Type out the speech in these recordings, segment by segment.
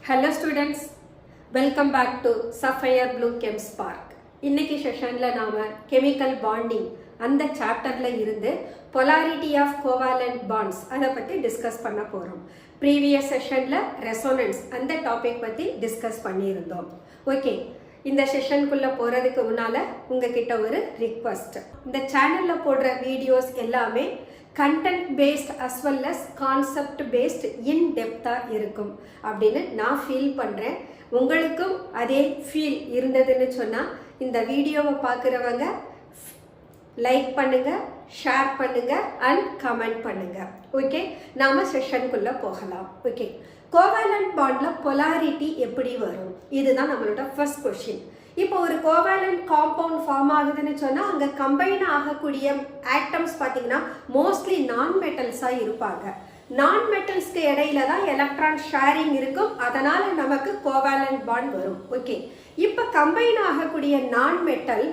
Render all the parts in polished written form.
Hello students, welcome back to Sapphire Blue Chem Spark. இன்னைக்கு செஷன்ல நாம chemical bonding அந்த சாப்டர்ல இருந்து polarity of covalent bonds அதை பத்தி டிஸ்கஸ் பண்ண போறோம். ப்ரீவியஸ் செஷன்ல ரெசோனன்ஸ் அந்த டாபிக் பத்தி டிஸ்கஸ் பண்ணியிருந்தோம். ஓகே, இந்த செஷனுக்குள்ள போறதுக்கு முன்னால உங்ககிட்ட ஒரு ரிக்வெஸ்ட். இந்த சேனல்ல போடுற வீடியோஸ் எல்லாமே content based as well as concept based in டெப்த்தாக இருக்கும் அப்படின்னு நான் ஃபீல் பண்ணுறேன். உங்களுக்கும் அதே ஃபீல் இருந்ததுன்னு சொன்னால் இந்த வீடியோவை பார்க்குறவங்க லைக் பண்ணுங்கள், ஷேர் பண்ணுங்கள் அண்ட் கமெண்ட் பண்ணுங்கள். ஓகே, நாம் செஷனுக்குள்ளே போகலாம். ஓகே, கோவேலண்ட் பாண்டில் பொலாரிட்டி எப்படி வரும்? இதுதான் நம்மளோட ஃபர்ஸ்ட் கொஷின். இப்போ ஒரு கோவேலண்ட் காம்பவுண்ட் ஃபார்ம் ஆகுதுன்னு சொன்னால் அங்கே கம்பைன் ஆகக்கூடிய ஆட்டம்ஸ் பார்த்தீங்கன்னா மோஸ்ட்லி நான் மெட்டல்ஸாக இருப்பாங்க. நான் மெட்டல்ஸ்க்கு இடையில தான் எலக்ட்ரான் ஷேரிங் இருக்கும், அதனால நமக்கு கோவேலண்ட் பாண்ட் வரும். ஓகே, இப்போ கம்பைன் ஆகக்கூடிய நான் metal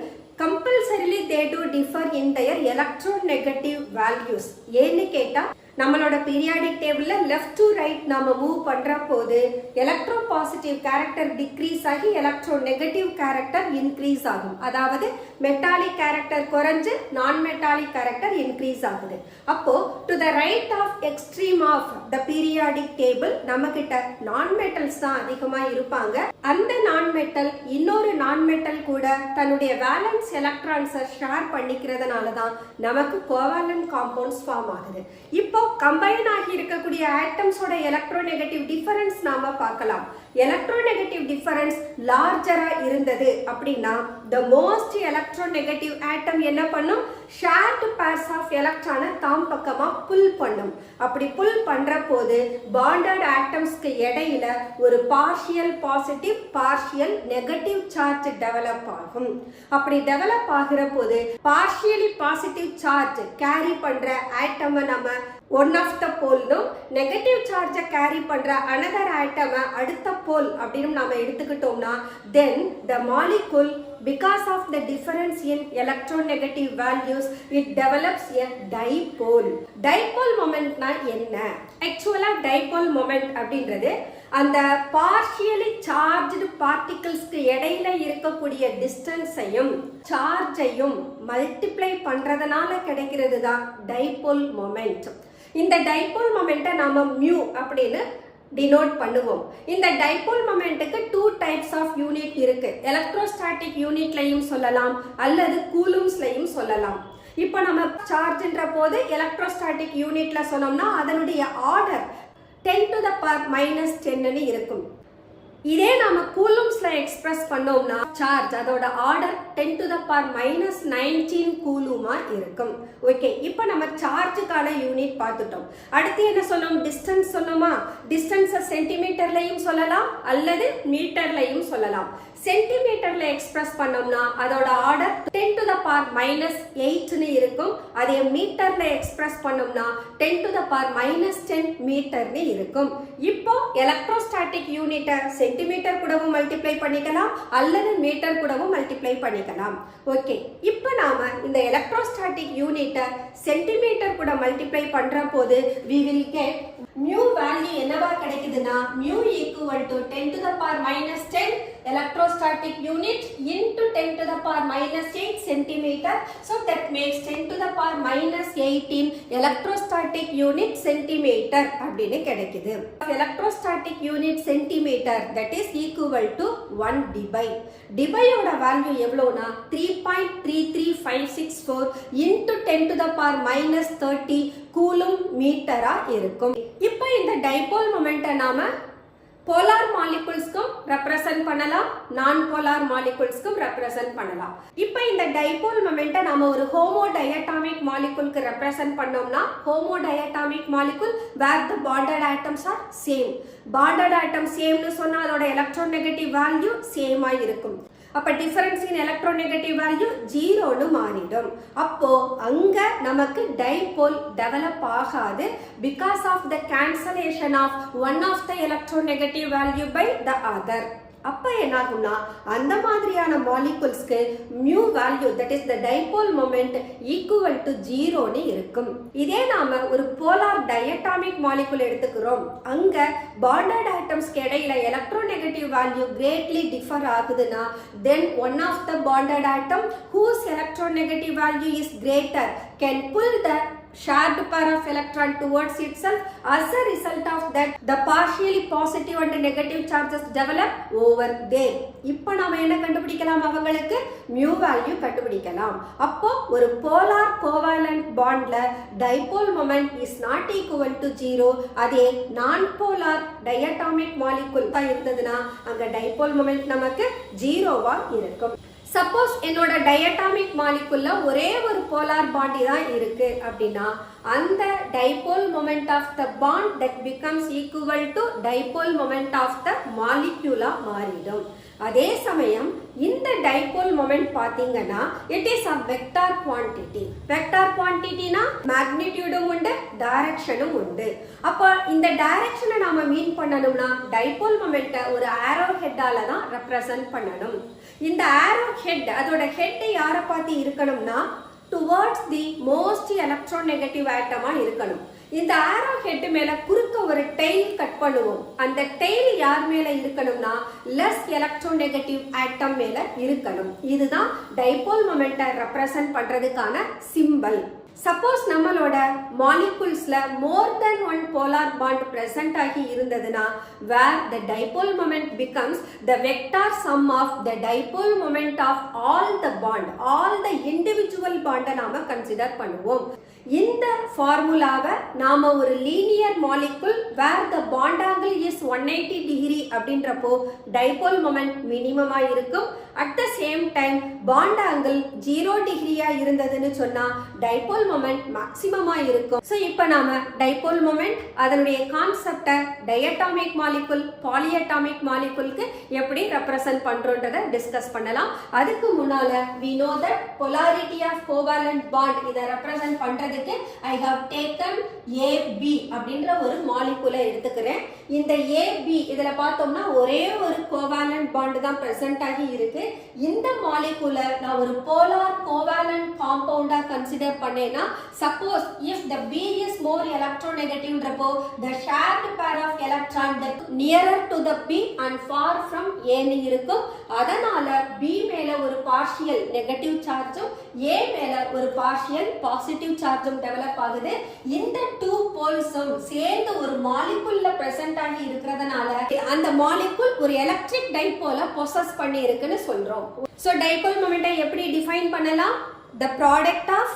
compulsorily they to differ in their electronegative values. ஏன்னு கேட்டால் நம்மளோட பீரியாடிக் டேபிள்ல லெஃப்ட் டு ரைட் நாம மூவ் பண்ற போது எலக்ட்ரோ பாசிட்டிவ் கேரக்டர் டிக்ரீஸ் ஆகி எலக்ட்ரோ நெகட்டிவ் கேரக்டர் இன்க்ரீஸ் ஆகும். அதாவது மெட்டாலிக் கேரக்டர் குறைஞ்சு நான் மெட்டாலிக் கேரக்டர் இன்க்ரீஸ் ஆகுது. அப்போ to the right of extreme of the periodic table நம்ம கிட்ட நான் மெட்டல்ஸ் தான் அதிகமா இருப்பாங்க. அந்த நான் மெட்டல் இன்னொரு நான் மெட்டல் கூட தன்னுடைய வேலன்ஸ் எலக்ட்ரான்ஸை ஷேர் பண்ணிக்கிறதுனால தான் நமக்கு கோவேலண்ட் காம்பவுண்ட்ஸ் ஃபார்ம் ஆகுது. இப்போ கம்பைன் ஆகி இருக்கக்கூடிய ஆட்டம்ஸோட எலக்ட்ரோநெகட்டிவ் டிஃபரன்ஸ் நாம பார்க்கலாம். எலக்ட்ரோநெகட்டிவ் டிஃபரன்ஸ் லார்ஜரா இருந்தது அப்படின்னா the most electronegative atom என்ன பண்ணும்? ஷேர்டு பேர்ஸ் ஆஃப் எலக்ட்ரானை தாம் பக்கமா புல் பண்ணும். அப்படி புல் பண்ற போது பாண்டட் ஆட்டம்ஸ்க்கு இடையில ஒரு partial positive partial negative charge develop ஆகும். அப்படி டெவலப் ஆகிற போது பார்ஷியலி பாசிட்டிவ் சார்ஜ் கேரி பண்ற ஆட்டமை நம்ம ஒன் ஆஃப் த போல்னும் நெகட்டிவ் சார்ஜை கேரி பண்ற அனதர் ஆட்டமை அடுத்த போல் அப்படின்னு நாம எடுத்துக்கிட்டோம்னா then the molecule because of the difference in electronegative values it develops a dipole. Dipole momentனா என்ன? ஆக்சுவலா dipole moment அப்படின்றது அந்த பார்ஷியலி சார்ஜ்டு பார்ட்டிகிள்ஸ்க்கு இடையில இருக்கக்கூடிய டிஸ்டன்ஸையும் சார்ஜையும் மல்டிப்ளை பண்றதுனால கிடைக்கிறது தான் டைபோல் மொமெண்ட். இந்த டைபோல் மொமெண்ட்டை நாம மியூ அப்படின்னு டினோட் பண்ணுவோம். இந்த டைபோல் மொமெண்ட்டுக்கு 2 டைப்ஸ் ஆஃப் யூனிட் இருக்கு. எலக்ட்ரோஸ்டாட்டிக் யூனிட்லையும் சொல்லலாம் அல்லது கூலும்ஸ்லையும் சொல்லலாம். இப்போ நம்ம சார்ஜ்ன்ற போது எலக்ட்ரோஸ்டாட்டிக் யூனிட்ல சொன்னோம்னா அதனுடைய ஆர்டர் 10 to the power -10 இருக்கும். இதே நாம கூலும்ஸ்ல எக்ஸ்பிரஸ் பண்ணோம்னா சார்ஜ் அதோட ஆர்டர் 10 to the power -19 கூலுமா இருக்கும். ஓகே, இப்போ நம்ம சார்ஜுக்கான யூனிட் பார்த்துட்டோம். அடுத்து என்ன சொன்னோம்? டிஸ்டன்ஸ் சொன்னோமா? டிஸ்டன்ஸை சென்டிமீட்டர்லையும் சொல்லலாம் அல்லது மீட்டர்லையும் சொல்லலாம். சென்டிமீட்டர்ல எக்ஸ்பிரஸ் பண்ணோம்னா அதோட ஆர்டர் 10 to the power -8 இருக்கும். அதே மீட்டர்ல எக்ஸ்பிரஸ் பண்ணோம்னா 10 to the power -10 மீட்டர்னு இருக்கும். இப்போ எலக்ட்ரோஸ்டாட்டிக் யூனிட்டை சென்டிமீட்டர் கூடவும் மல்டிப்ளை பண்ணிக்கலாம் அல்லது மீட்டர் கூடவும் மல்டிப்ளை பண்ணிக்கலாம். ஓகே, இப்போ நாம இந்த எலக்ட்ரோஸ்டாட்டிக் யூனிட்டை சென்டிமீட்டர் கூட மல்டிப்ளை பண்ற போது we will get mu value என்னவா கிடைக்குதுன்னா mu equal to 10 to the power -10 electrostatic unit into 10 to the power -8 centimeter. So that makes 10 to the power -18 electrostatic unit centimeter அப்படின்னு கிடைக்குது. Electrostatic unit centimeter that is equal to 1 dBi. dBioட value எவ்வளோனா 3.33564 into 10 to the power -30 coulomb மீட்டரா இருக்கும். இப்போ இந்த dipole மொமெண்ட்டை நாம போலார் மாலிகுல்ஸ்க்கும் ரெப்ரசன்ட் பண்ணலாம், நான் போலார் மாலிகுல்ஸ்க்கும் ரெப்ரசன்ட் பண்ணலாம். இப்போ இந்த டைபோல் மொமெண்ட்டை நாம ஒரு ஹோமோ டயட்டாமிக் மாலிகுலுக்கு ரெப்ரசன்ட் பண்ணோம்னா homo diatomic molecule where the bonded atoms are same. Bonded atom சேம்னு சொன்னா அதோட எலக்ட்ரோநெகட்டிவ் வேல்யூ சேமா இருக்கும். அப்ப டிஃபரன்ஸ் இன் எலக்ட்ரோநெகட்டிவ் வேல்யூ 0ன்னு மாறிடும். அப்போ அங்க நமக்கு டைபோல் டெவலப் ஆகாது because of the cancellation of one of the electronegative value by the other. அப்ப என்ன ஆகும்னா அந்த மாதிரியான மாலிகுல்ஸ்க்கு mu value that is the dipole moment equal to 0ன்னு இருக்கும். இதே நாம ஒரு போலார் டயட்டாமிக் மாலிகுல் எடுத்துக்கிறோம், அங்க பாண்டட் ஆட்டம்ஸ்க்கு இடையில எலக்ட்ரோநெகட்டிவ் வேல்யூ கிரேட்லி டிஃபர் ஆகுதுன்னா then one of the bonded atom whose electronegative value is greater can pull the shared pair of electron towards itself. As a result of that, the partially positive and negative charges develop over there. இப்போ நாம என்ன கண்டுபிடிக்கலாம், அவங்களுக்கு mu value கண்டுபிடிக்கலாம். அப்போ ஒரு polar covalent bondல dipole moment is not equal to 0. அதே non-polar diatomic molecule இருந்ததுன்னா அங்க dipole moment நமக்கு 0வா இருக்கும். சப்போஸ் என்னோட டயட்டாமிக் மாலிகுல்ல ஒரே ஒரு போலார் பாண்டி தான் இருக்கு அப்படின்னா அந்த dipole moment of the bond that becomes equal to dipole moment of the மாலிக்யூலா மாறிடும். அதே சமயம் இந்த டைபோல் மொமெண்ட் பாத்தீங்கன்னா it is a vector quantity. Vector குவான்டிட்டினா மேக்னிடியூடும் உண்டு, டைரக்ஷனும் உண்டு. அப்போ இந்த டைரக்ஷனை நாம மீன் பண்ணணும்னா டைபோல் மொமெண்ட்டை ஒரு ஆரோ ஹெட்டால தான் ரெப்ரசன்ட் பண்ணணும். இந்த ஆரோ ஹெட் அதோட ஹெட் யாரை பார்த்து இருக்கணும்னா டுவர்ட்ஸ் தி மோஸ்ட் எலக்ட்ரோநெகட்டிவ் ஆட்டமா இருக்கணும். இந்த ஆரோ ஹெட் மேல குறுக்க ஒரு டெயில் கட் பண்ணுவோம். அந்த டெயில் யார் மேல இருக்கணும்னா லெஸ் எலக்ட்ரோநெகட்டிவ் ஆட்டம் மேல இருக்கணும். இதுதான் டைபோல் மொமெண்ட்டை ரெப்ரசன்ட் பண்றதுக்கான சிம்பல். சப்போஸ் நம்மளோட மாலிகுல்ஸ்ல மோர் தென் ஒன் போலார் பாண்ட் பிரசன்ட் ஆகி இருந்ததுன்னா where the dipole moment becomes the vector sum of the dipole moment of all the bond, all the individual bond நாம கன்சிடர் பண்ணுவோம். இந்த ஃபார்முலாவை நாம ஒரு linear molecule where the bond angle is 180 degree அப்படின்றப்போ dipole moment மினிமமா இருக்கும். At the same time bond angle 0 டிகிரியா இருந்ததுன்னு சொன்னா டைபோல் மொமெண்ட் மேக்ஸிமமா இருக்கும். சோ இப்போ நாம டைபோல் மொமெண்ட் அதனுடைய கான்செப்டை டயட்டாமிக் மாலிகுல் பாலியட்டாமிக் மாலிகுலுக்கு எப்படி ரெப்ரசன்ட் பண்றோன்றதை டிஸ்கஸ் பண்ணலாம். அதுக்கு முன்னால we know that polarity of covalent bond இதை ரெப்ரசன்ட் பண்றதுக்கு I have taken AB அப்படின்ற ஒரு மாலிகுலை எடுத்துக்கிறேன். இந்த AB இதுல பார்த்தோம்னா ஒரே ஒரு கோவாலண்ட் பாண்ட் தான் பிரசன்ட் ஆகி இருக்கு. இந்த மாலிகுலை நான் ஒரு போலார் கோவாலண்ட் காம்பவுண்டா கன்சிடர் பண்ணேன்னா suppose if the B is more electronegative the shared pair of electron that nearer to the B and far from A ன்னு இருக்கும். அதனால B மேல ஒரு பார்ஷியல் நெகட்டிவ் சார்ஜும் A மேல ஒரு பார்ஷியல் பாசிட்டிவ் சார்ஜும் டெவலப் ஆகுது. இந்த டூ போல்ஸும் சேர்ந்து ஒரு மாலிகுல்ல பிரசன்ட் ஆகி இருக்கிறதுனால அந்த மாலிகுல் ஒரு எலக்ட்ரிக் டைபோல பொசஸ் பண்ணி இருக்குன்னு சொல்றோம். சோ டைபோல் மொமெண்ட்டை எப்படி டிஃபைன் பண்ணலாம்? the product of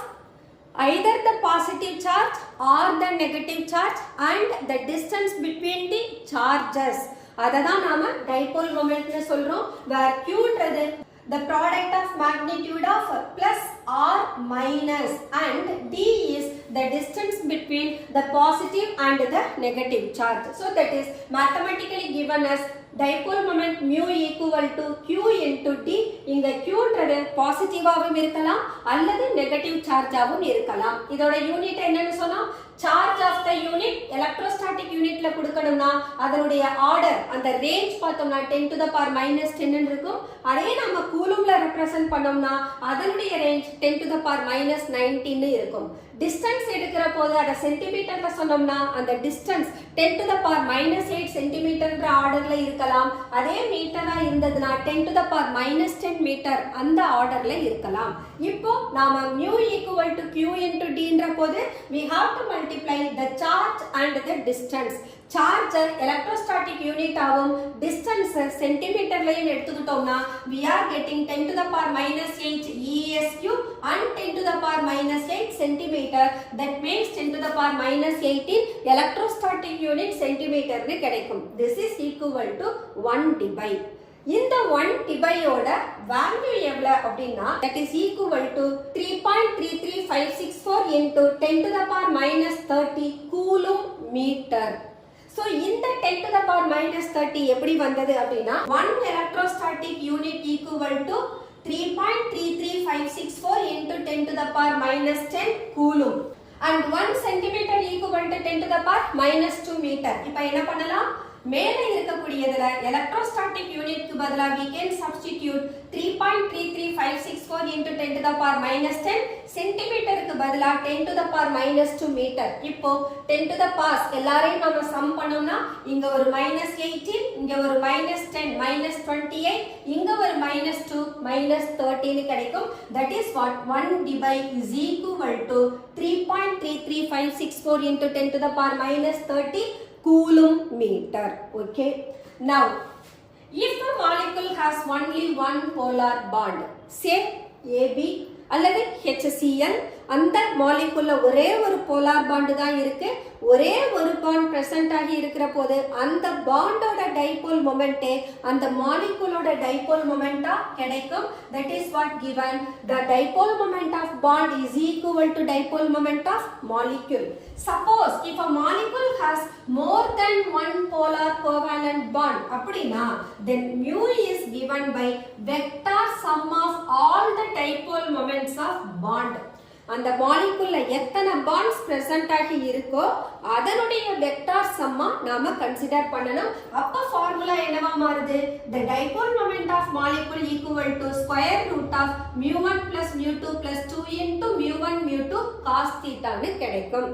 either the positive charge or the negative charge and the distance between the charges. அததான் நாம டைபோல் மொமெண்ட்னு சொல்றோம். where Qன்றது the product of magnitude of plus or minus and D is the distance between the positive and the negative charge. So that is mathematically given as dipole moment mu equal to Q into D. இங்க Qன்றது பாசிட்டிவாவும் இருக்கலாம் அல்லது negative சார்ஜாவும் இருக்கலாம். இதோட unit என்னன்னு சொன்னா charge of the unit electrostatic யூனிட்ல கொடுக்கணும்னா அதனுடைய ஆர்டர் அந்த ரேஞ்ச் பார்த்தோம்னா 10 to the power minus 10 இருக்கும். அதே நம்ம கூலும்ல ரெப்ரசன்ட் பண்ணோம்னா அதனுடைய range 10 to the power minus 19 இருக்கும். டிஸ்டன்ஸ் எடுக்கிற போது அதை சென்டிமீட்டர்ல சொன்னோம்னா அந்த distance 10 to the power minus 8 சென்டிமீட்டர்ன்ற ஆர்டர்ல இருக்கலாம். அதே மீட்டரா இருந்ததுன்னா 10 to the power minus 10 metre அந்த ஆர்டர்ல இருக்கலாம். இப்போ நாம mu equal to Q into D ன்ற போது we have to multiply the charge and the distance. Charger electrostatic unit ஆகும், டிஸ்டன்ஸ் சென்டிமீட்டர்லயும் எடுத்துக்கிட்டோம்னா we are getting 10 to the power minus 8 ESQ and 10 to the power minus 8 centimeter. That makes 10 to the power minus 18 electrostatic unit centimeter னு கிடைக்கும். This is equal to 1 dBi. இந்த 1 dBயோட value எவ்வளவு அப்படின்னா that is equal to 3.33564 into 10 to the power minus 30 coulomb metre. So இந்த 10 to the power minus 30 எப்படி வந்தது அப்படின்னா 1 electrostatic unit equal to 3.33564 into 10 to the power minus 10 coulomb and 1 centimeter equal to 10 to the power minus 2 meter. இப்போ என்ன பண்ணலாம்? மேலே இருக்கக்கூடியதுல electrostatic யூனிட்க்கு பதிலா we can substitute 3.33564 into 10 to the power minus 10 சென்டிமீட்டருக்கு பதிலா 10 to the power minus 2 metre. இப்போ 10 to the power எல்லாரையும் நம்ம சம் பண்ணோம்னா இங்க ஒரு minus 18, இங்க ஒரு minus 10, minus 28, இங்க ஒரு minus 2, minus 13 கிடைக்கும். That is what 1 divide is equal to 3.33564 into 10 to the power minus 30 coulomb meter. Okay. Now, if a molecule has only one polar bond, say AB அல்லது HCl, அந்த மாலிகுல்ல ஒரே ஒரு polar bond தான் இருக்கு, ஒரே ஒரு bond present ஆகி இருக்கிற போது அந்த பாண்டோட டைபோல் மொமெண்டே அந்த மாலிகுலோட டைபோல் மொமெண்டா கிடைக்கும். That is what given the dipole moment of bond is equal to dipole moment of molecule. Suppose if a molecule has more than one polar covalent bond அப்படினா then mu is given by vector sum of all the dipole moments of bond. அந்த மாலிகுல்ல எத்தனை bonds present ஆகி இருக்கோ அதனுடைய vector சம்மா நாம consider பண்ணணும். அப்ப formula என்னவா மாறுது? the dipole moment of molecule equal to square root of mu1 plus mu2 plus 2 into mu1 mu2 cos theta ன்னு கிடைக்கும்.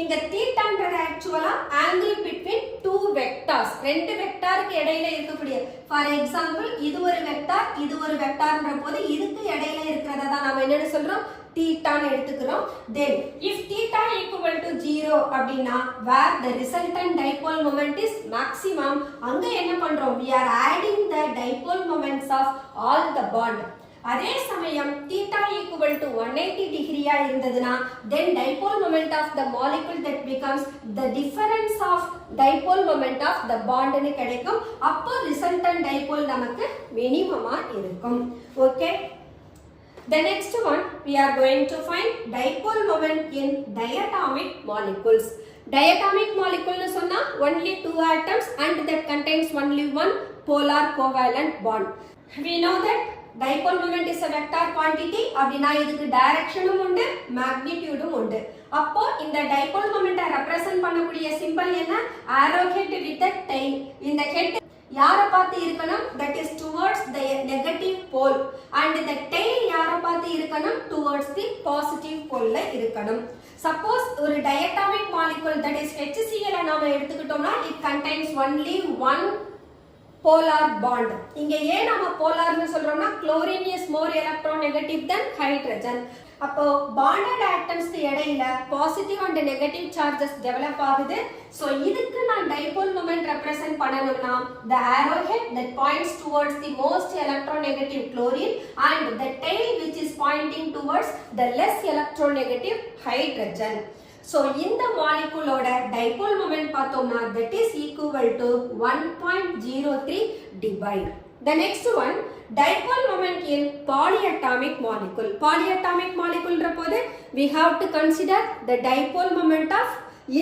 இங்க தீட்டான்றது ஆக்சுவலா ஆங்கிள் பிட்வீன் டூ வெக்டார்ஸ், ரெண்டு வெக்டாருக்கு இடையில இருக்கக்கூடிய, ஃபார் எக்ஸாம்பிள் இது ஒரு வெக்டார் இது ஒரு வெக்டார்ன்ற போது இதுக்கு இடையில இருக்கிறத தான் நாம என்னன்னு சொல்றோம்? தீட்டான்னு எடுத்துக்கிறோம். Then if theta equal to 0 அப்படினா where the resultant dipole moment is maximum, அங்க என்ன பண்றோம்? We are adding the dipole moments of all the bond. அதே சமயம் theta equal to 180 டிகிரியா இருந்ததுனா then dipole moment of the molecule that becomes the difference of dipole moment of the bond ன்னு கிடைக்கும். அப்போ resultant dipole நமக்கு மினிமமா இருக்கும். Okay. The next one we are going to find dipole moment in diatomic molecules. Diatomic molecule னு சொன்னா only two atoms and that contains only one polar covalent bond. We know that dipole moment is a vector quantity. அப்படினா இதுக்கு டைரக்ஷனும் உண்டு மேக்னிட்யூடும் உண்டு. அப்போ இந்த dipole moment represent பண்ணக்கூடிய symbol என்ன? arrow head with a tail. இந்த head யாரை பார்த்து இருக்கணும்? that is towards the negative pole and the tail யாரை பார்த்து இருக்கணும்? towards the positive pole ல இருக்கணும். suppose ஒரு diatomic molecule that is HCl நாம எடுத்துக்கிட்டோம்னா it contains only one polar bond. இங்க ஏன் நாம போலார்னு சொல்றோம்னா chlorine is more electronegative than hydrogen. அப்போ bonded atoms இடையில positive and negative charges develop ஆகுது. So இதுக்கு நான் dipole moment represent பண்ணனும்னா the arrowhead that points towards the most electronegative chlorine and the tail which is pointing towards the less electronegative hydrogen. So இந்த மாலிகுலோட dipole moment பார்த்தோம்னா that is equal to 1.03 divide. The next one, dipole moment in polyatomic molecule. Polyatomic molecule போது we have to consider the dipole moment of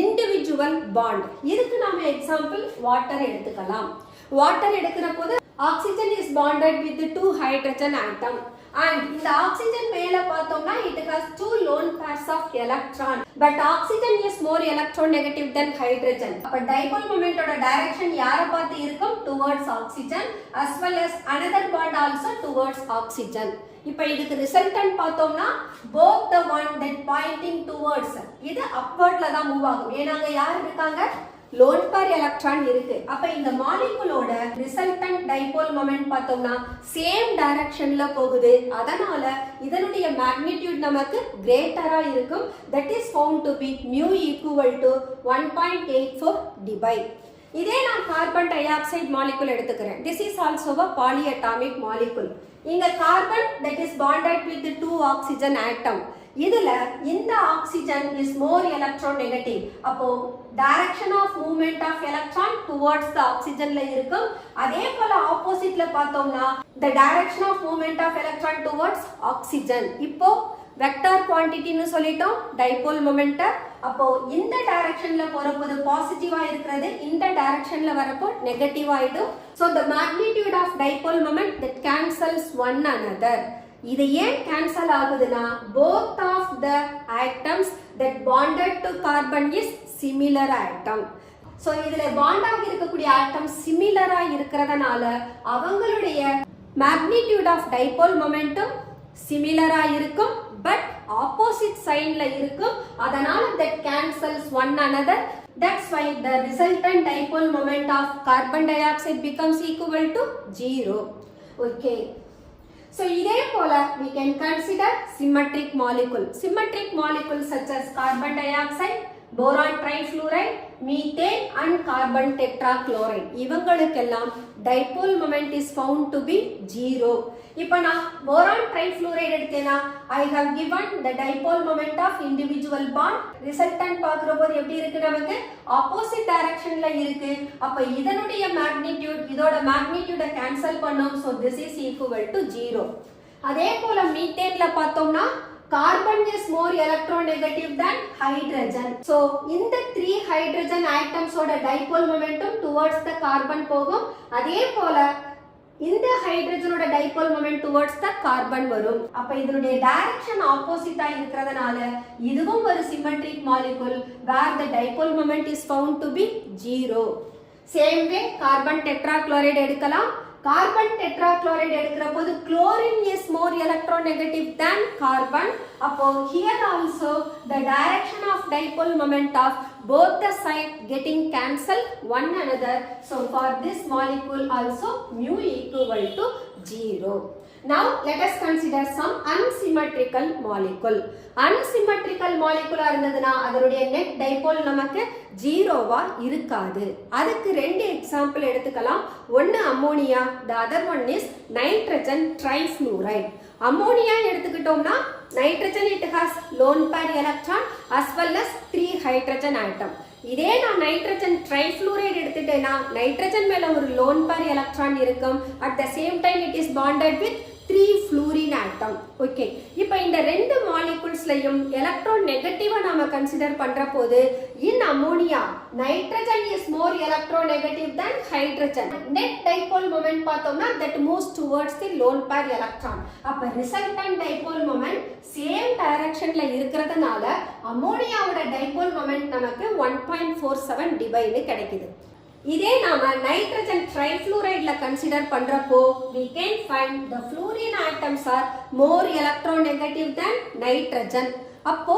individual bond. இதுக்கு நாம example water எடுத்துக்கலாம். Water எடுக்கிற போது oxygen is bonded with the two hydrogen atom. And இந்த oxygen மேல பார்த்தோம்னா it has two lone pairs of electron. But oxygen is more electronegative than hydrogen. அப்ப dipole moment ஓட direction யாரை பார்த்து இருக்கும்? Towards oxygen as well as another bond also towards oxygen. இப்ப இதுக்கு ரிசல்டன்ட் பார்த்தோம்னா both the one that pointing towards இது upwardல தான் மூவ் ஆகும். ஏன்னா அங்க யார் இருக்காங்க? lone pair electron இருக்கு. அப்ப இந்த மாலிகுலோட resultant dipole moment பார்த்தோம்னா சேம் டைரக்ஷன்ல போகுது. அதனால இதனுடைய மேக்னிட்யூட் நமக்கு கிரேட்டரா இருக்கும். that is found to be mu equal to 1.84 divide. இதே நான் கார்பன் டை ஆக்சைடு மாலிகுல் எடுத்துக்கிறேன். this is also a polyatomic molecule. இங்க carbon that is bonded with the two oxygen atom. இதுல இந்த ஆக்சிஜன் is more electronegative. அப்போ direction of movement of electron towards the oxygen ல இருக்கும். அதே போல ஆப்போசிட்ல பார்த்தோம்னா the direction of movement of electron towards oxygen. இப்போ வெக்டார் குவாண்டிட்டின்னு சொல்லிட்டோம் டைபோல் மொமெண்ட். அப்போ இந்த டைரக்ஷன்ல போறப்போது பாசிட்டிவா இருக்கிறது இந்த டைரக்ஷன்ல வரப்போ நெகட்டிவ் ஆயிடும். so the magnitude of dipole moment that cancels one another. இது ஏன் கேன்சல் ஆகுதுன்னா both of the atoms that bonded to carbon is similar atom. So இதுல பாண்டாக இருக்கக்கூடிய ஆட்டம் சிமிலரா இருக்கிறதுனால அவங்களுடைய மேக்னிடியூட் ஆஃப் டைபோல் மொமெண்டம் சிமிலரா இருக்கும், பட் ஆப்போசிட் சைன்ல இருக்கும். அதனால that cancels one another. That's why the resultant dipole moment of carbon dioxide becomes equal to 0. Okay. So இதே போல we can consider symmetric molecule. Symmetric molecules such as carbon dioxide, boron trifluoride, methane and carbon tetrachloride. இவங்களுக்கெல்லாம் dipole moment is found to be 0. இப்போ நான் boron trifluoride எடுத்தேனா I have given the dipole moment of individual bond. Resultant பார்க்கும்போது எப்படி இருக்கு, நமக்கு opposite directionல இருக்கு. அப்ப இதனுடைய magnitude இதோட magnitude cancel பண்ணோம். So this is equal to 0. அதே போல மீத்தேன்ல பார்த்தோம்னா carbon is more electronegative than hydrogen. So இந்த 3 hydrogen atoms ஓட dipole momentum towards the carbon போகும். அதே போல இந்த ஹைட்ரஜனோட dipole moment towards the carbon வரும். அப்ப இதனுடைய டைரக்ஷன் ஆப்போசிட்டா இருக்கிறதுனால இதுவும் ஒரு symmetric molecule where the dipole moment is found to be 0. Same way carbon tetrachloride எடுக்கலாம். கார்பன் டெட்ராக்ளோரைடு எடுக்கிற போது chlorine is more electronegative than carbon. அப்போ here also the direction of dipole moment of both the side getting cancelled one another. So for this molecule also mu equal to 0. Now let us consider some unsymmetrical molecule. Unsymmetrical molecule இருந்ததுனா அதனுடைய net dipole நமக்கு 0வா இருக்காது. அதுக்கு ரெண்டு example எடுத்துக்கலாம். ஒன்னு ammonia, the other one is nitrogen trifluoride. Ammonia எடுத்துக்கிட்டோம்னா nitrogen it has lone pair electron as well as 3 hydrogen atom. இதே நான் நைட்ரஜன் ட்ரைஃப்ளூரைடு எடுத்துட்டேனா நைட்ரஜன் மேல ஒரு லோன் பேர் எலக்ட்ரான் இருக்கும். at the same time it is bonded with 3 fluorine atom. Okay, இப்போ இந்த ரெண்டு மாலிகுல்ஸ்லயும் electron நெகட்டிவா நாம கன்சிடர் பண்ற போது in ammonia nitrogen is more electronegative than hydrogen. net dipole moment பார்த்தோம்னா that moves towards the lone pair electron. அப்ப resultant dipole moment same directionல இருக்கிறதுனால அம்மோனியாவோட dipole moment நமக்கு 1.47 டிவைடு கிடைக்குது. இதே நாம நைட்ரஜன் ட்ரைஃப்ளூரைட்ல கன்சிடர் பண்றப்போ we can find the fluorine atoms are more electronegative than nitrogen. அப்போ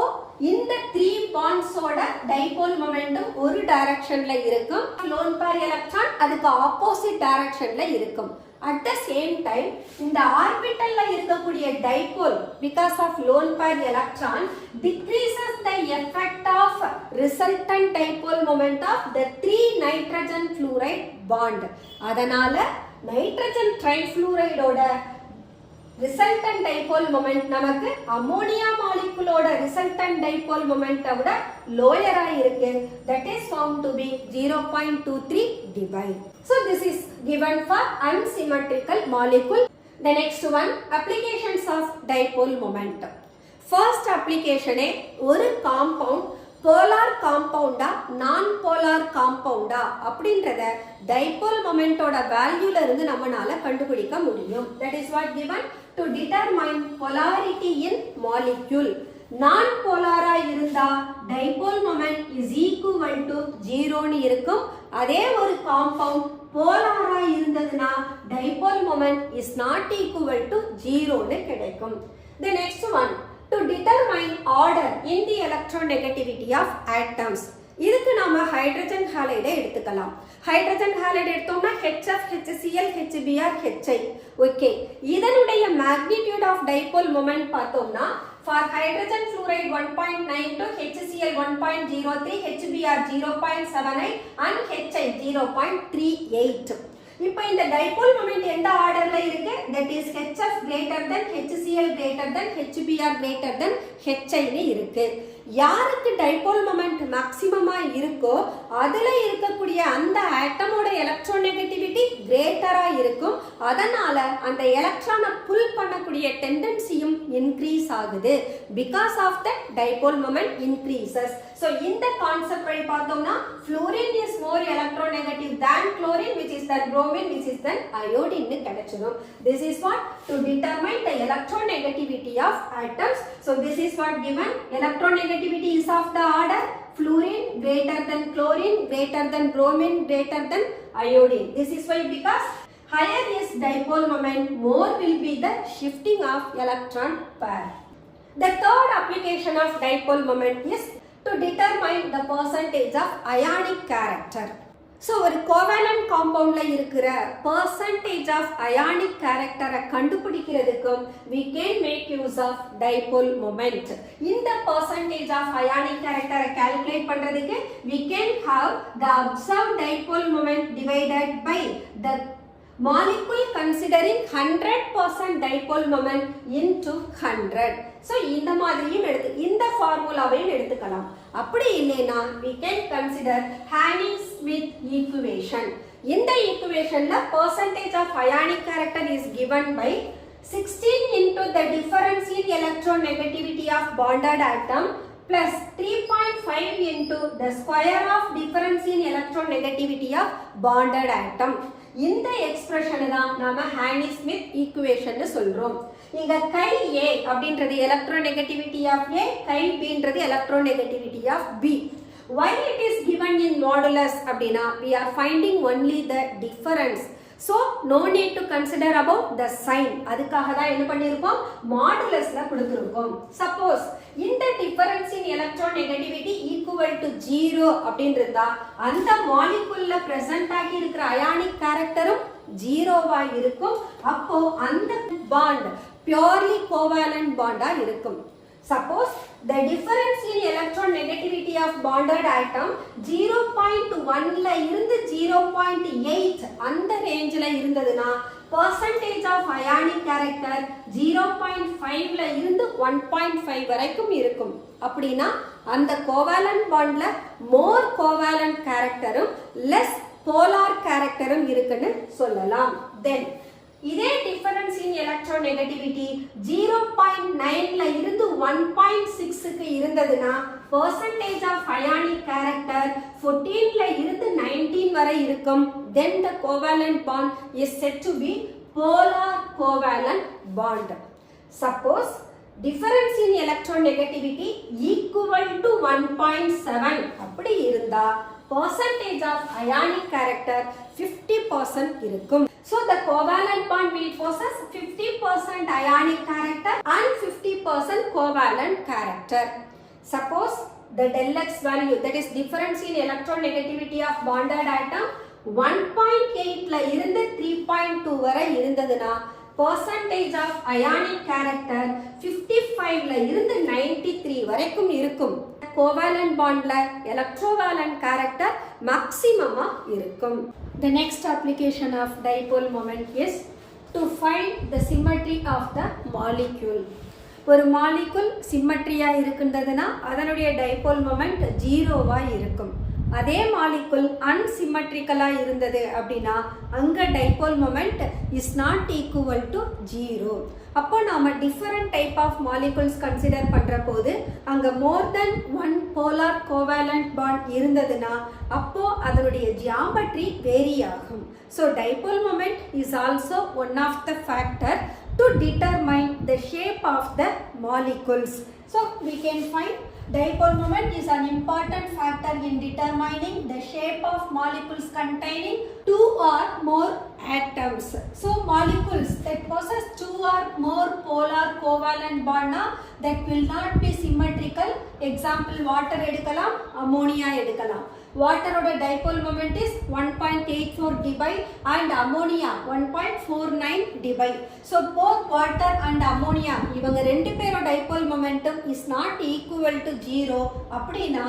இந்த 3 பாண்ட்ஸோட டைபோல் மொமெண்டம் ஒரு டைரக்ஷன்ல இருக்கும், லோன் பேர் எலக்ட்ரான் அதுக்கு ஆப்போசிட் டைரக்ஷன்ல இருக்கும். at the same time இந்த ஆர்பிட்டல்ல இருக்கக்கூடிய dipole because of lone pair electron decreases the effect of resultant dipole moment of the 3 nitrogen fluoride bond. அதனால நைட்ரஜன் ட்ரைஃப்ளூரைடோட resultant dipole moment நமக்கு அம்மோனியா மாலிகுலோட resultant dipole moment விட லோயரா இருக்கு. that is found to be 0.23 divide. So this is given for unsymmetrical molecule. The next one, applications of dipole moment. First application ஒரு compound polar compound-ஆ நான் polar compound-ஆ அப்படின்றத dipole moment-ஓட வேல்யூல இருந்து நம்மனால கண்டுபிடிக்க முடியும். That is what given to determine polarity in molecule. நான் போலாரா இருந்தா dipole moment is equal to 0 னு இருக்கும். அதே ஒரு காம்பவுண்ட் போலாரா இருந்ததுனா dipole moment is not equal to 0 னு கிடைக்கும். The next one, to determine order in the electronegativity of atoms. இதுக்கு நாம ஹைட்ரஜன் ஹாலைடை எடுத்துக்கலாம். ஹைட்ரஜன் ஹாலைடு எடுத்தோம்னா HF, HCl, HBr, HI. Okay, இதனுடைய மேக்னிடியூட் ஆஃப் டைபோல் மொமெண்ட் பார்த்தோம்னா for hydrogen fluoride 1.92, HCl 1.03, HBr 0.78 and HI 0.38. இப்போ இந்த டைபோல் மொமெண்ட் எந்த ஆர்டர்ல இருக்கு? that is HF greater than HCl greater than HBr greater than HI னு இருக்கு. யாருக்கு டைபோல் மொமெண்ட் மேக்ஸிமமா இருக்கோ அதுல இருக்கக்கூடிய அந்த ஆட்டமோட எலக்ட்ரோநெகட்டிவிட்டி கிரேட்டரா இருக்கும். அதனால அந்த எலக்ட்ரானை புல் பண்ணக்கூடிய டெண்டன்சியும் இன்க்ரீஸ் ஆகுது. Because of the dipole moment increases. So இந்த கான்செப்ட் பார்த்தோம்னா fluorine is more electronegative than chlorine which is then bromine, this is then iodine கிடைச்சிடும். This is what to determine the electronegativity of atoms. So this is what given. Electronegativity is of the order fluorine greater than chlorine greater than bromine greater than iodine. This is why because higher is dipole moment, more will be the shifting of electron pair. The third application of dipole moment is to determine the percentage of ionic character. So ஒரு covalent compoundல இருக்கிற percentage of ionic character கண்டுபிடிக்கிறதுக்கும் we can make use of dipole moment. இந்த percentage of ionic character calculate பண்றதுக்கு we can have the observed dipole moment divided by the molecule considering 100% dipole moment into 100. So இந்த மாதிரியும் இந்த ஃபார்முலாவையும் எடுத்துக்கலாம். அப்படி இல்லைனா we can consider Haney-Smith equation. இந்த equationல percentage of ionic character is given by 16 into the difference in electronegativity of bonded atom plus 3.5 into the square of difference in electronegativity of bonded atom. இந்த எக்ஸ்பிரஷனை தான் நாம Haney-Smith equation சொல்றோம். இங்க கை A அப்படின்றது electronegativity of A, guy B ன்றது electronegativity of B. Why it is given in modulus அப்படினா we are finding only the difference. So no need to consider about the sign. அதுக்காக தான் என்ன பண்ணிருக்கோம் மாடுலஸ்ல கொடுத்திருக்கோம். Suppose இந்த difference in electronegativity equal to 0 அப்படின்றதா அந்த மாலிகுல்ல present ஆகி இருக்கிற ionic characterம் 0வா இருக்கும். அப்போ அந்த bond purely covalent bond-ஆ இருக்கும். Suppose the difference in electronegativity of bonded atom 0.1 ல இருந்து 0.8 அந்த ரேஞ்சில இருந்ததுனா percentage of ionic character 0.5 ல இருந்து 1.5 வரைக்கும் இருக்கும். அப்படினா அந்த covalent bondல more covalent characterம் less polar characterம் இருக்குன்னு சொல்லலாம். Then இதே difference in electronegativity 0.9 ல இருந்து 1.6 க்கு இருந்ததுனா percentage of ionic character 14 ல இருந்து 19 வரை இருக்கும். Then the covalent bond is said to be polar covalent bond. Suppose difference in electronegativity equal to 1.7 அப்படி இருந்தா percentage of ionic character 50% இருக்கும். So the covalent bond will possess 50% ionic character and 50% covalent character. Suppose the del X value, that is difference in electronegativity of bonded atom 1.8 ல இருந்து 3.2 வரை இருந்ததுனா percentage of ionic character 55 ல இருந்து 93 வரைக்கும் இருக்கும். covalent bondல electrovalent character maximum இருக்கும். The next application of dipole moment is to find the symmetry of the molecule. ஒரு மாலிகுல் சிம்மட்ரியா இருக்குன்றதுனா அதனுடைய டைபோல் மொமெண்ட் 0வா இருக்கும். அதே மாலிகுல் அன்சிமெட்ரிக்கலா இருந்தது அப்படினா அங்க dipole moment is not equal to 0. அப்போ நாம different type of molecules consider பண்ற போது அங்க more than one polar covalent bond இருந்ததுனா அப்போ அதனுடைய geometry vary ஆகும். So dipole moment is also one of the factor to determine the shape of the molecules. So we can find dipole moment is an important factor in determining the shape of molecules containing two or more atoms. So molecules that possess two or more polar covalent bond that will not be symmetrical. Example water எடுக்கலாம், ammonia எடுக்கலாம். Water oda dipole moment is 1.84 dBi and ammonia 1.49 dBi. So both water and ammonia இவங்க ரெண்டு பேரோட dipole momentum is not equal to 0. அப்படினா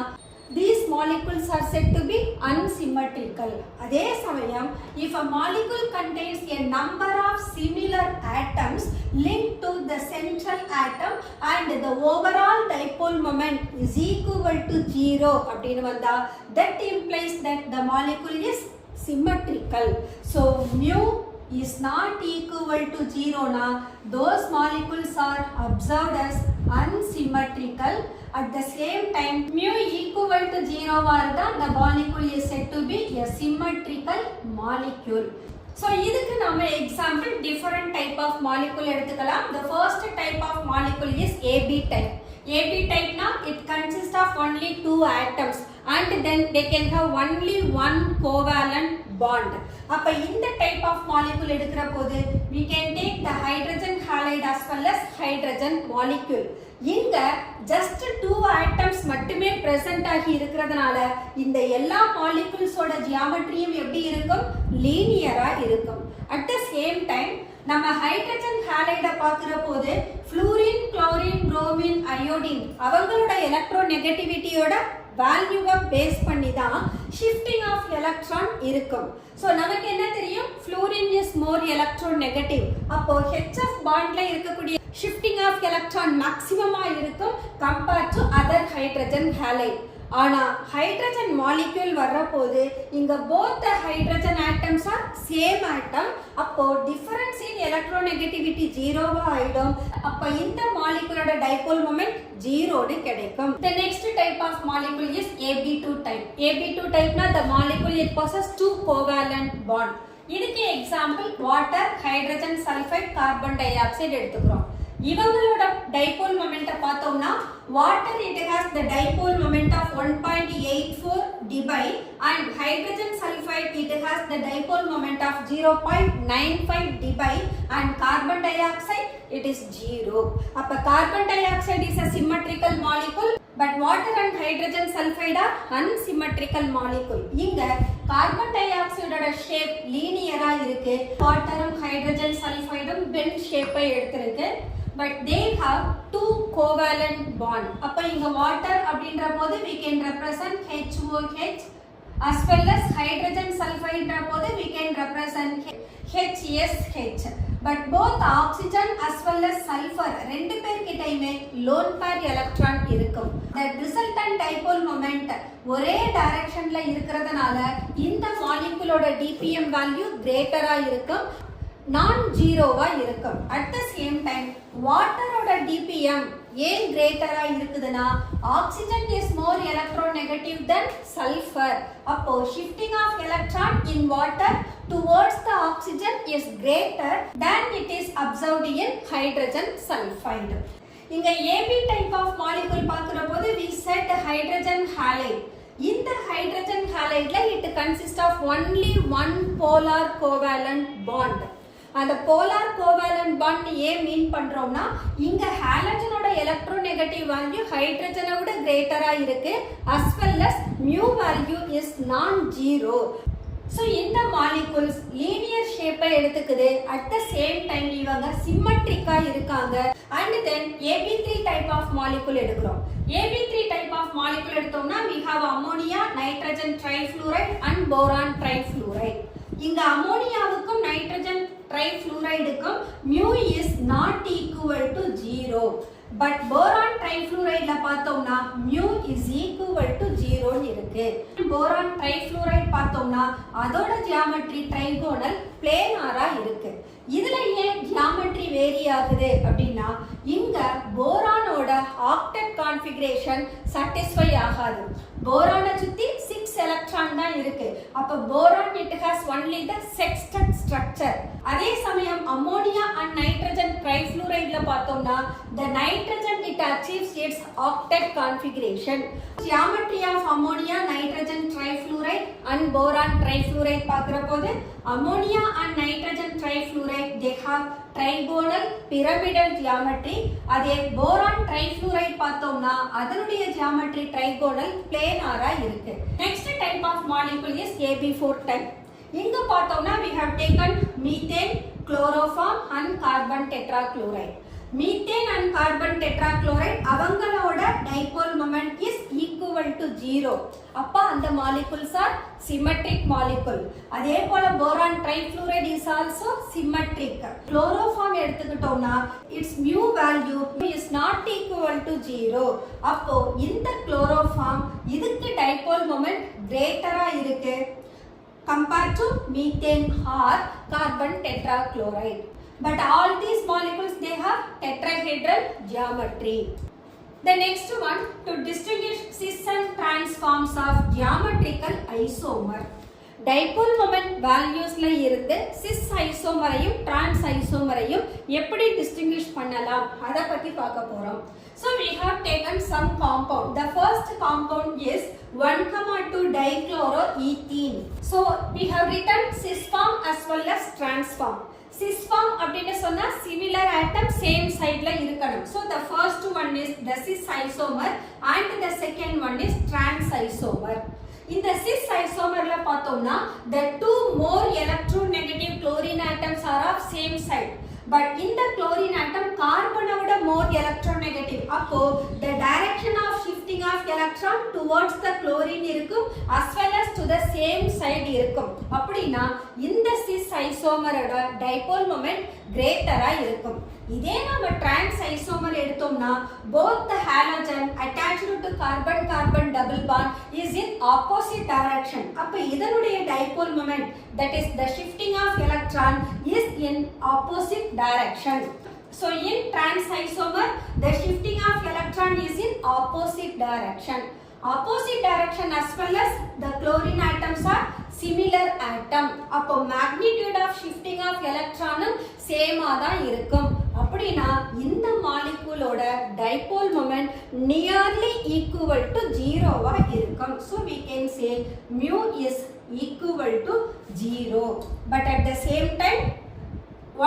these molecules are said to be unsymmetrical. அதே சமயம் if a molecule contains a number of similar atoms linked to the central atom and the overall dipole moment is equal to 0 அப்படினு வந்தா that implies that the molecule is symmetrical. So mu is not equal to 0 na, those molecules are observed as unsymmetrical. At the same time, mu equal to 0 varda, the molecule is said to be a symmetrical molecule. So இதுக்கு நாம example different type of molecule எடுத்துக்கலாம். The first type of molecule is AB type. AB type na, it consists of only two atoms and then they can have only one covalent bond. அப்ப இந்த type of molecule எடுக்கிற போது we can take the hydrogen halide as well as hydrogen molecule. இங்க just two atoms மட்டுமே present ஆகி இருக்கிறதுனால இந்த எல்லா molecules ஓட geometryயும் எப்படி இருக்கும்? linear-ஆ இருக்கும். At the same time, நம்ம ஹைட்ரஜன் ஹாலைட பார்க்கிற போது ஃப்ளூரின், குளோரின், புரோமின், அயோடின் அவங்களோட எலக்ட்ரோநெகட்டிவிட்டியோட வேல்யூவை பேஸ் பண்ணி தான் ஷிஃப்டிங் ஆஃப் எலக்ட்ரான் இருக்கும். ஸோ நமக்கு என்ன தெரியும்? Fluorine is more electronegative. அப்போ HF பாண்ட்ல இருக்கக்கூடிய ஷிஃப்டிங் ஆஃப் எலக்ட்ரான் மேக்ஸிமமா இருக்கும் compared to other hydrogen allied. ஆனா ஹைட்ரஜன் மாலிக்யூல் வர்ற போது இங்க both the hydrogen atoms are same atom. அப்போ difference in electronegativity 0 ஆயிடும். அப்ப இந்த மாலிக்யூலோட dipole moment 0 னு கிடைக்கும். The next type of molecule is AB2 type. AB2 type na, the molecule it possesses two covalent bond. இதுக்கு example water, hydrogen sulfide, carbon dioxide எடுத்துக்கிறோம். இவங்களோட dipole moment பார்த்தோம்னா water it has the dipole moment of 1.84 dB and hydrogen sulfide it has the dipole moment of 0.95 dB and carbon dioxide it is 0. அப்ப carbon dioxide is a symmetrical molecule but water and hydrogen sulfide are unsymmetrical molecule. இங்க carbon dioxide ஓட shape linear-ஆ இருக்கு. வாட்டரும் hydrogen sulfide-உம் bend shape-ஐ எடுத்திருக்கு. But they have two covalent bond. அப்ப இங்க water அப்படின்ற போது we can represent HOH as well as hydrogen sulfide போது we can represent HSH. But both oxygen as well as sulfur ரெண்டு பேர்கிட்டயுமே lone pair electron இருக்கும். The resultant dipole moment ஒரே டைரக்ஷன்ல இருக்கிறதுனால இந்த மாலிக்யூலோட DPM வேல்யூ கிரேட்டரா இருக்கும், நான் ஜீரோவா இருக்கும். அட் த சேம் டைம் வாட்டரோட DPM ஏன் கிரேட்டரா இருக்குதுன்னா oxygen is more electronegative than sulphur. அப்போ shifting of electron in water towards the oxygen is greater than it is observed in hydrogen sulphide. இங்க AB டைப் ஆஃப் மாலிக்யூல் பார்க்கிற போது we said hydrogen halide. இந்த hydrogen halideல it consists of only one polar covalent bond. அந்த polar covalent bond ஏன் mean பண்றோம்னா இங்க ஹாலஜனோட electronegative value ஹைட்ரஜனை விட கிரேட்டரா இருக்கு as well as mu value is non zero. So இந்த மாலிகூல்ஸ் லீனியர் ஷேப்பை எடுத்துக்குது. அட் த சேம் டைம் இவங்க சிம்மெட்ரிக்கா இருக்காங்க. And then AB3 type of molecule எடுக்கிறோம். AB3 டைப் ஆஃப் மாலிகூல் எடுத்தோம்னா we have ammonia, nitrogen trifluoride and boron trifluoride. இங்க அமோனியாவுக்கும் நைட்ரஜன் ட்ரைஃப்ளூரைடுக்கும் mu is not equal to 0. But boron ட்ரைஃப்ளூரைட்ல பார்த்தோம்னா mu is equal to 0 ன்னு இருக்கு. போரான் ட்ரைஃப்ளூரைட் பார்த்தோம்னா அதோட ஜியோமெட்ரி ட்ரைகோனல் பிளேனாரா இருக்கு. இதுல ஏன் ஜியோமெட்ரி வேரி ஆகுது அப்படின்னா இங்க போரானோட ஆக்டெட் கான்ஃபிகரேஷன் சாட்டிஸ்ஃபை ஆகாது. போரானை சுத்தி 6 எலக்ட்ரான் தான் இருக்கு. அப்ப boron it has only the sextet structure. அதே சமயம் அம்மோனியா and நைட்ரஜன் ட்ரைஃப்ளூரைட்ல பார்த்தோம்னா the nitrogen it achieves its octet configuration. Geometry of ammonia, nitrogen trifluoride and boron trifluoride பார்க்கிற போது ammonia and nitrogen trifluoride they have trigonal pyramidal geometry. அதே boron trifluoride பார்த்தோம்னா அதனுடைய geometry trigonal planar-ஆ இருக்கு. Next type of molecule is AB4 type. இங்க பார்த்தோம்னா we have taken methane, chloroform and carbon tetrachloride. Methane and carbon tetrachloride அவங்களோட dipole moment is equal to 0. அப்ப அந்த molecules are symmetric molecule. அதே போல boron trifluoride is also symmetric. Chloroform எடுத்துக்கிட்டோம்னா its mu value is not equal to 0. அப்போ இந்த chloroform இதுக்கு dipole moment greater-ஆ இருக்கு. compared to methane or carbon tetrachloride. But all these molecules, they have tetrahedral geometry. The next one, to distinguish cis and trans forms of geometrical isomer. Dipole moment valuesல இருந்து cis isomerஐயும் trans isomerஐயும் எப்படி distinguish பண்ணலாம் அத பத்தி பார்க்க போறோம். So we have taken some compound. The first compound is 1,2 dichloroethene. So we have written cis form as well as trans form. Cis form அப்படினு சொன்னா similar atom same sideல இருக்கணும். So the first one is the cis isomer and the second one is trans isomer. இந்த cis isomerல பார்த்தோம்னா the two more electronegative chlorine atoms are of same side. But in the chlorine atom carbon விட more electronegative. அப்போ the direction of shifting of electron towards the chlorine இருக்கும் as well as to the same side இருக்கும். அப்படினா இந்த cis isomerோட dipole moment greater-ஆ இருக்கும். இதே நம்ம trans isomer எடுத்தோம்னா both the halogen attached to carbon carbon double bond is in opposite direction. அப்ப இதனுடைய dipole moment, that is the shifting of electron, is in opposite direction. So in trans isomer the shifting of electron is in opposite direction. Opposite direction as well as the chlorine atoms are similar atom. அப்போ magnitude of shifting of electron same தான் இருக்கும். அப்படினா இந்த மாலிக்யூலோட dipole moment nearly equal to 0 இருக்கும். So we can say mu is equal to 0. But at the same time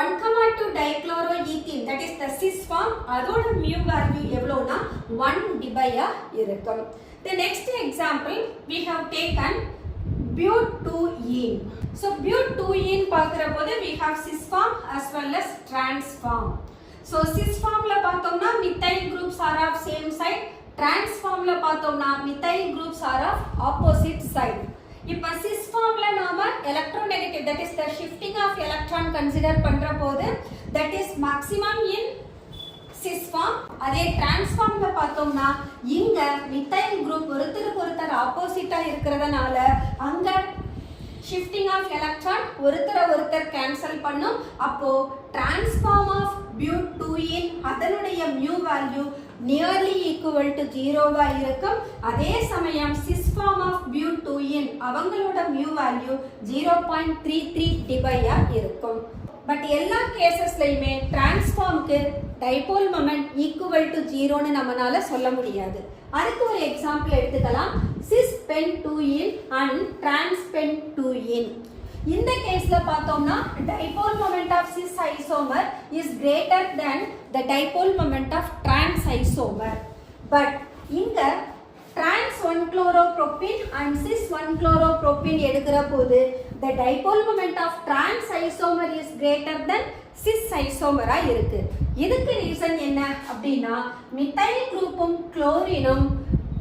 1,2 dichloroethene, that is the cis form, அதோட mu value எவ்வளவுனா 1 இருக்கும். The next example we have taken butene. So butene பார்க்கிறபோது we have cis form as well as trans form. So cis formல பார்த்தோம்னா methyl groups are of same side. Trans formல பார்த்தோம்னா methyl groups are of opposite side. இப்ப cis formல நாம electronegative, that is the shifting of electron consider பண்றபோது that is maximum in cis form. அதே trans formல பார்த்தோம்னா இங்க methyl group ஒருத்தருக்கு ஒருத்தர் ஆப்போசிட்டா இருக்கிறதனால அங்க shifting of electron ஒருத்தர் cancel பண்ணும். அப்போ trans form of butene அதனுடைய mu value nearly equal to 0 இருக்கும். அதே சமயம் cis form of butene அவங்களோட mu value 0.33 இருக்கும். பட் எல்லா கேசஸ்லயுமே டிரான்ஸ்ஃபார்முக்கு டைபோல் மொமெண்ட் ஈக்குவல் டு 0ன்னு நம்மளால சொல்ல முடியாது. அதுக்கு ஒரு எக்ஸாம்பிள் எடுத்துக்கலாம். Cis pentene and trans pentene. இந்த கேஸ்ல பார்த்தோம்னா dipole moment of cis isomer is greater than the dipole moment of trans isomer. But இங்க trans 1-chloropropene and cis 1-chloropropene எடுக்கிற போது the dipole moment of trans isomer is greater than cis isomer இருக்கு. இதுக்கு reason என்ன அப்படின்னா methyl குரூப்பும் chlorine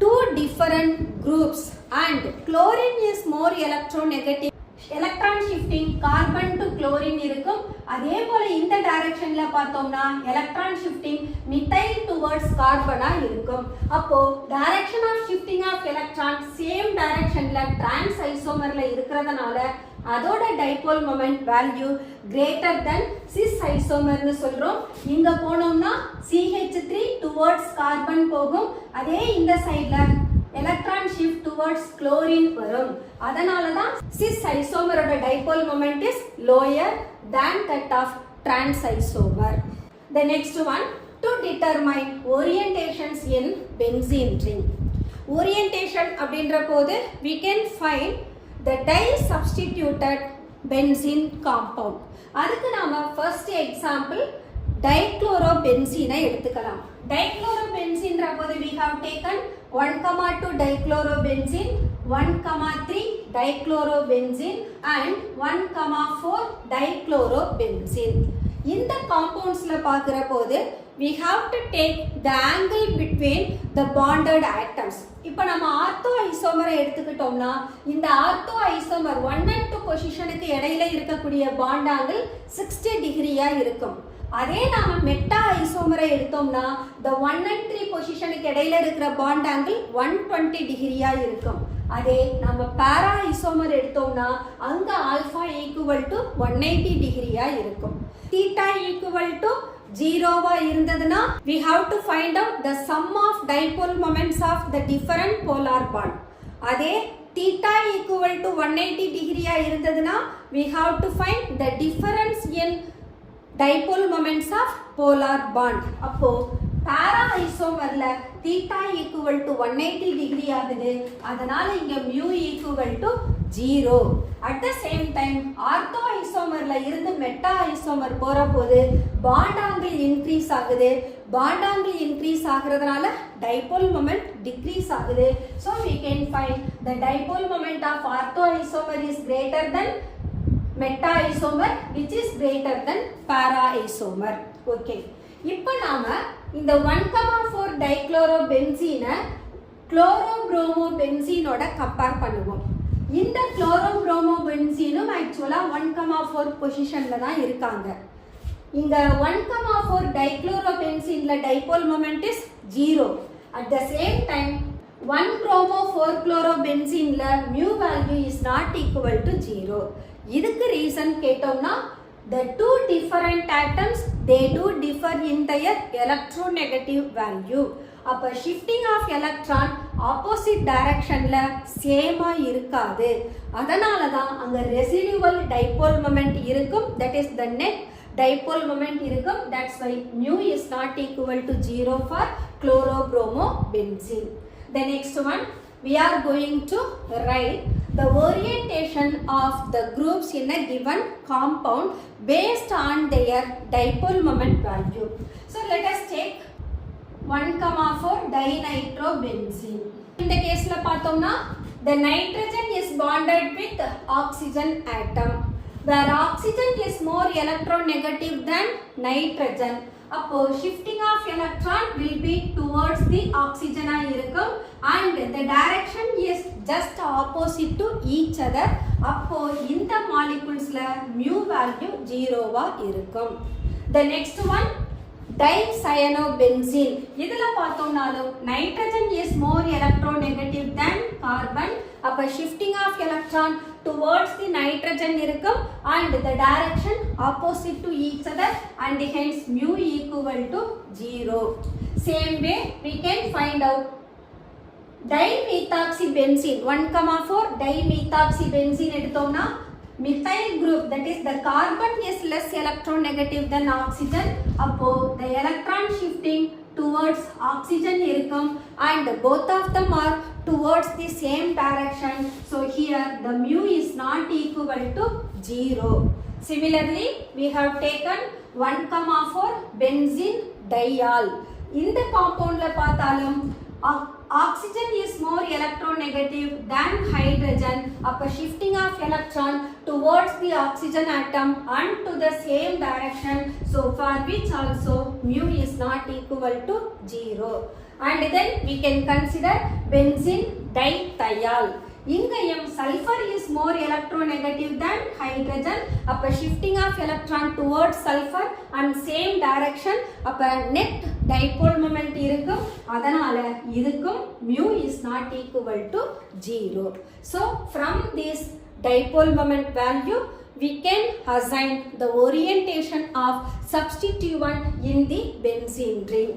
two different groups and chlorine is more electronegative. Electron shifting carbon to chlorine இருக்கும். அதே போல இந்த டைரக்ஷன்ல பார்த்தோம்னா எலக்ட்ரான் ஷிஃப்டிங் மித்தைல் டுவர்ட்ஸ் கார்பனா இருக்கும். அப்போ direction of shifting of electron same டைரக்ஷன்ல டிரான்ஸ் ஐசோமர்ல இருக்கிறதுனால அதோட dipole moment value greater than cis ஐசோமர்னு சொல்றோம். இங்க போனோம்னா CH3 டுவர்ட்ஸ் கார்பன் போகும். அதே இந்த சைடுல எலக்ட்ரான் ஷிஃப்ட் டுவர்ட்ஸ் குளோரின் வரும். அதனால தான் சிஸ் ஐசோமரோட dipole moment is lower than that of trans isomer. The next one, to determine orientations in benzene ring. Orientation அப்படின்ற போது we can find the di-substituted benzene compound. அதுக்கு நாம first example dichlorobenzene எடுத்துக்கலாம். Dichlorobenzene போது we have taken 1,2 dichlorobenzene, 1,3 dichlorobenzene and 1,4 dichlorobenzene. இந்த compoundsல பார்க்கிற போது we have to take the angle between the bonded atoms. இப்போ நம்ம ஆர்த்தோ ஐசோமரை எடுத்துக்கிட்டோம்னா இந்த ஆர்த்தோ ஐசோமர் 1 and 2 பொசிஷனுக்கு இடையில இருக்கக்கூடிய பாண்ட் ஆங்கிள் 60 டிகிரியா இருக்கும். அதே நாம மெட்டா ஐசோமரை எடுத்தோம்னா the 1 and 3 பொசிஷனுக்கு இடையில இருக்கிற பாண்ட் ஆங்கிள் 120 டிகிரியா இருக்கும். அதே நம்ம பேரா ஐசோமர் எடுத்தோம்னா அங்க ஆல்பா ஈக்குவல் டு 180 டிகிரியா இருக்கும். தீட்டா ஈக்குவல் டு 0வா இருந்ததுன்னா we have to find out the sum of dipole moments of the different polar bond. அதே theta equal to 180 டிகிரியா இருந்ததுன்னா we have to find the difference in dipole moments of polar bond. அப்போ para isomerல theta equal to 180 degree ஆகுது. அதனால இங்க mu equal to 0. At the same time ortho isomerல இருந்து meta isomer போற போது bond angle increase ஆகுது. bond angle increase ஆகிறதுனால dipole moment decrease ஆகுது. So we can find the dipole moment of ortho isomer is greater than meta isomer which is greater than para isomer. Okay. இப்போ நாம இந்த 1,4 டைக்ளோரோபென்சீனை குளோரோப்ரோமோபென்சீனோட compare பண்ணுவோம். இந்த குளோரோப்ரோமோபென்சீனும் ஆக்சுவலா 1,4 பொசிஷன்ல தான் இருக்காங்க. இங்க 1,4 டைக்ளோரோபென்சீன்ல dipole moment is 0. At the same time 1 bromo 4 குளோரோபென்சீன்ல mu value is not equal to 0. இதுக்கு ரீசன் கேட்டோம்னா the two different atoms they do differ in their electronegative value. அப்ப shifting of electron opposite directionல சேமா இருக்காது. அதனால தான் அங்க residual dipole moment இருக்கும், that is the net dipole moment இருக்கும். That's why mu is not equal to 0 for chlorobromobenzene. The next one we are going to write the orientation of the groups in a given compound based on their dipole moment value. So let us take 1,4 dinitrobenzene. In the case la pathomna the nitrogen is bonded with oxygen atom where oxygen is more electronegative than nitrogen. அப்போ shifting of electron will be towards the oxygen இருக்கும் and the direction is just opposite to each other. அப்போ இந்த moleculesல mu value 0வா இருக்கும். The next one dicyanobenzene. இதுல பார்த்தோம்னாலும் nitrogen is more electronegative than carbon. அப்ப shifting of electron towards the nitrogen இருக்கும் and the direction opposite to each other and hence mu equal to 0. Same way we can find out dimethoxybenzene. 1,4 dimethoxybenzene எடுத்தோம்னா methyl group, that is the carbon is less electronegative than oxygen. அப்போ the electron shifting towards oxygen இருக்கும் and both of them are towards the same direction. So here the mu is not equal to 0. Similarly we have taken 1,4 benzene diol. இந்த compoundல பார்த்தாலும் oxygen is more electronegative than hydrogen. அப்ப shifting of electron towards the oxygen atom and to the same direction, so for which also mu is not equal to 0. And then we can consider benzene dithiol. இங்கேயும் sulfur is more electronegative than hydrogen. அப்ப shifting of electron towards sulfur and same direction, அப்ப net dipole moment இருக்கும். அதனால இதுக்கும் mu is not equal to 0. So from this dipole moment value we can assign the orientation of substituent in the benzene ring.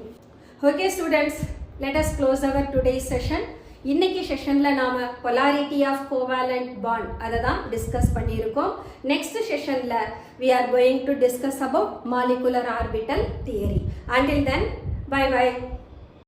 Okay students, let us close our today's session. இன்னைக்கு செஷன்ல நாம polarity of covalent bond அதை தான் discuss பண்ணியிருக்கோம். Next செஷன்ல we are going to discuss about molecular orbital theory. Until then, bye bye.